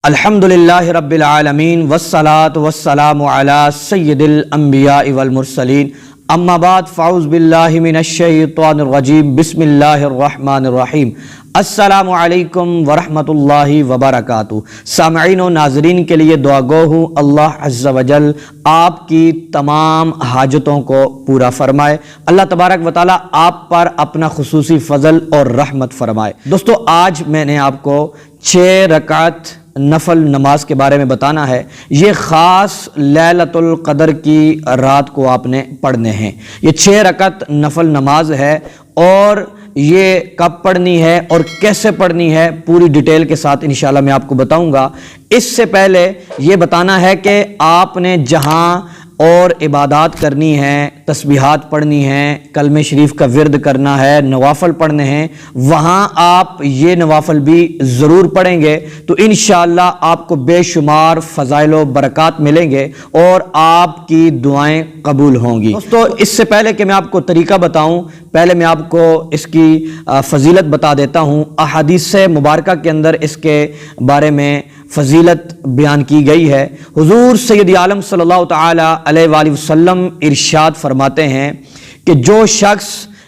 الحمدللہ رب العالمین والصلاة والسلام علی سید الانبیاء والمرسلین اما بعد فاعوذ باللہ من الشیطان الرجیم بسم اللہ الرحمن الرحیم السلام علیکم ورحمۃ اللہ وبرکاتہ۔ سامعین و ناظرین کے لیے دعا گو ہوں اللہ عز و جل آپ کی تمام حاجتوں کو پورا فرمائے، اللہ تبارک و تعالی آپ پر اپنا خصوصی فضل اور رحمت فرمائے۔ دوستو، آج میں نے آپ کو 6 رکعت نفل نماز کے بارے میں بتانا ہے۔ یہ خاص لیلۃ القدر کی رات کو آپ نے پڑھنے ہیں۔ یہ 6 رکعت نفل نماز ہے، اور یہ کب پڑھنی ہے اور کیسے پڑھنی ہے پوری ڈیٹیل کے ساتھ انشاءاللہ میں آپ کو بتاؤں گا۔ اس سے پہلے یہ بتانا ہے کہ آپ نے جہاں اور عبادات کرنی ہیں، تسبیحات پڑھنی ہیں، کلمہ شریف کا ورد کرنا ہے، نوافل پڑھنے ہیں، وہاں آپ یہ نوافل بھی ضرور پڑھیں گے تو انشاءاللہ آپ کو بے شمار فضائل و برکات ملیں گے اور آپ کی دعائیں قبول ہوں گی۔ دوستو، اس سے پہلے کہ میں آپ کو طریقہ بتاؤں، پہلے میں آپ کو اس کی فضیلت بتا دیتا ہوں۔ احادیث مبارکہ کے اندر اس کے بارے میں فضیلت بیان کی گئی ہے۔ حضور سید عالم صلی اللہ تعالی علیہ وآلہ وسلم ارشاد فرماتے ہیں کہ جو شخص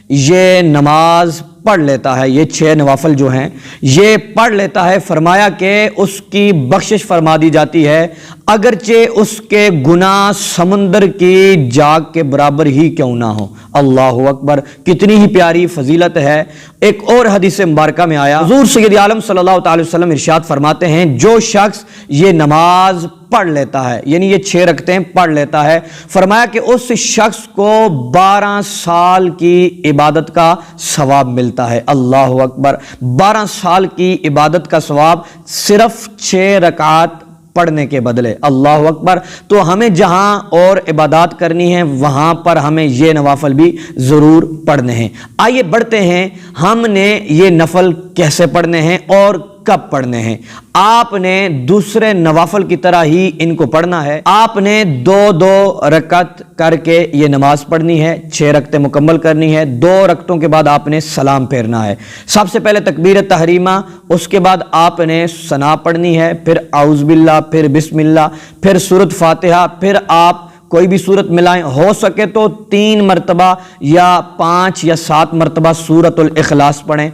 یہ نماز پڑھ لیتا ہے، یہ 6 نوافل جو ہیں یہ پڑھ لیتا ہے، فرمایا کہ اس کی بخشش فرما دی جاتی ہے، اگرچہ اس کے گناہ سمندر کی جاگ کے برابر ہی کیوں نہ ہو۔ اللہ اکبر، کتنی ہی پیاری فضیلت ہے۔ ایک اور حدیث مبارکہ میں آیا، حضور سید عالم صلی اللہ تعالی وسلم ارشاد فرماتے ہیں جو شخص یہ نماز پڑھ لیتا ہے، یعنی یہ 6 رکعتیں پڑھ لیتا ہے، فرمایا کہ اس شخص کو 12 سال کی عبادت کا ثواب ملتا ہے۔ اللہ اکبر، 12 سال کی عبادت کا ثواب صرف 6 رکعات پڑھنے کے بدلے۔ اللہ اکبر، تو ہمیں جہاں اور عبادات کرنی ہے وہاں پر ہمیں یہ نوافل بھی ضرور پڑھنے ہیں۔ آئیے بڑھتے ہیں، ہم نے یہ نفل کیسے پڑھنے ہیں اور کب پڑھنے ہیں۔ آپ نے دوسرے نوافل کی طرح ہی ان کو پڑھنا ہے۔ آپ نے 2 رکعت کر کے یہ نماز پڑھنی ہے، 6 رکعتیں مکمل کرنی ہے۔ 2 رکعتوں کے بعد آپ نے سلام پھیرنا ہے۔ سب سے پہلے تکبیر تحریمہ، اس کے بعد آپ نے ثنا پڑھنی ہے، پھر اعوذ باللہ، پھر بسم اللہ، پھر سورۃ فاتحہ، پھر آپ کوئی بھی سورت ملائیں، ہو سکے تو 3 مرتبہ یا 5 یا 7 مرتبہ سورۃ الاخلاص پڑھیں۔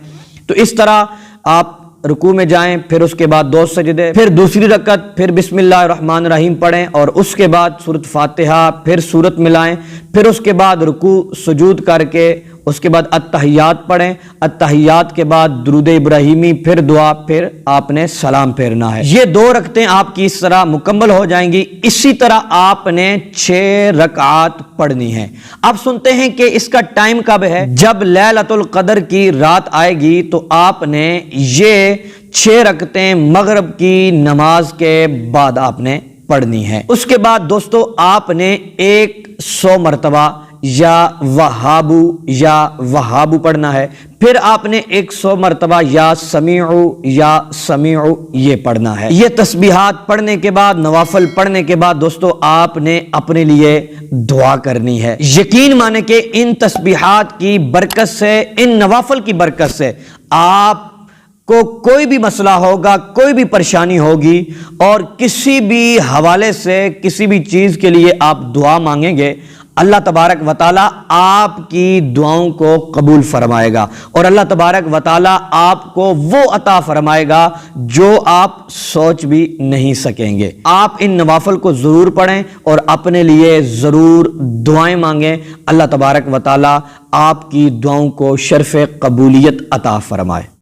تو اس طرح آپ رکوع میں جائیں، پھر اس کے بعد 2 سجدے، پھر دوسری رکعت، پھر بسم اللہ الرحمن الرحیم پڑھیں، اور اس کے بعد سورۃ فاتحہ، پھر سورت ملائیں، پھر اس کے بعد رکوع سجود کر کے اس کے بعد التحیات پڑھیں، التحیات کے بعد درود ابراہیمی، پھر دعا، پھر آپ نے سلام پھیرنا ہے۔ یہ 2 رکعتیں آپ کی اس طرح مکمل ہو جائیں گی۔ اسی طرح آپ نے 6 رکعات پڑھنی ہے۔ اب سنتے ہیں کہ اس کا ٹائم کب ہے۔ جب لیلۃ القدر کی رات آئے گی تو آپ نے یہ 6 رکعتیں مغرب کی نماز کے بعد آپ نے پڑھنی ہے۔ اس کے بعد دوستو آپ نے 100 مرتبہ یا وہابو پڑھنا ہے، پھر آپ نے 100 مرتبہ یا سمیعو یہ پڑھنا ہے۔ یہ تسبیحات پڑھنے کے بعد، نوافل پڑھنے کے بعد دوستو آپ نے اپنے لیے دعا کرنی ہے۔ یقین مانے کہ ان تسبیحات کی برکت سے، ان نوافل کی برکت سے آپ کو کوئی بھی مسئلہ ہوگا، کوئی بھی پریشانی ہوگی، اور کسی بھی حوالے سے کسی بھی چیز کے لیے آپ دعا مانگیں گے، اللہ تبارک و تعالی آپ کی دعاؤں کو قبول فرمائے گا، اور اللہ تبارک و تعالی آپ کو وہ عطا فرمائے گا جو آپ سوچ بھی نہیں سکیں گے۔ آپ ان نوافل کو ضرور پڑھیں اور اپنے لیے ضرور دعائیں مانگیں، اللہ تبارک و تعالی آپ کی دعاؤں کو شرف قبولیت عطا فرمائے۔